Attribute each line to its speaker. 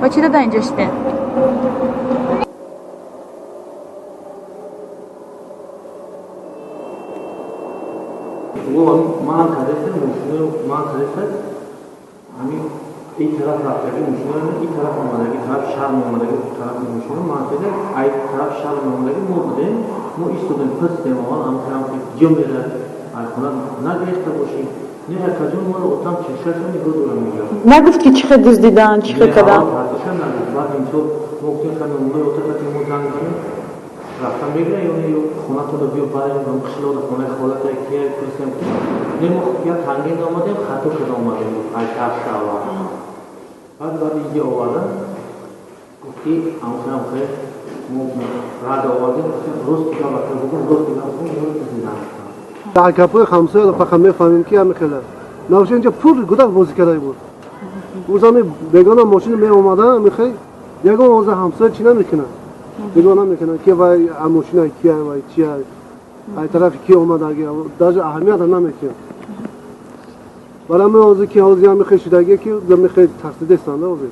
Speaker 1: چی دا اینجا شده؟
Speaker 2: من خریدم ماشین من خریدم همین این طرف رفته ماشین این طرف اومده طرف شهر اومده طرف ماشین من خریدم این طرف شهر اومده ما بودیم ما ایستادیم پستیم آن هم که جمعه خونه نگرفته باشیم نه کجون ما رو اتام چشش نگاه دارم میگم
Speaker 1: نگفت که چقدر دزدیدن چقدر کردن
Speaker 2: پرتشن نگفت بعد اینطور موقعی که نمونه اتاق که ما زنگ کنیم رفتم بگیره یا خونه تو رو بیو بریم و مخشلا رو خونه خالت کیه پرسیم که نمو یا تنگین آمدیم خطو شد آمدیم ای تفت آورد بعد اینجا آوردن گفتی امخیرم خیلی ما رد آوردیم روز که وقت بگم روز که دزدیدن
Speaker 3: در کپوی خمسه رو فقط میفهمیم که همه خیلی نوشه اینجا پول گودک بازی کرده بود او زمین بگانه ماشین می اومده میخوای یکم اوزه همسایه چی نمیکنه بگانه میکنه که وای ماشین کیه وای چیه ای طرف کی اومده اگه در اهمیت هم نمیکنه برای من اوزه که اوزی هم میخوای شدگی که میخوای تقصید استانده اوزه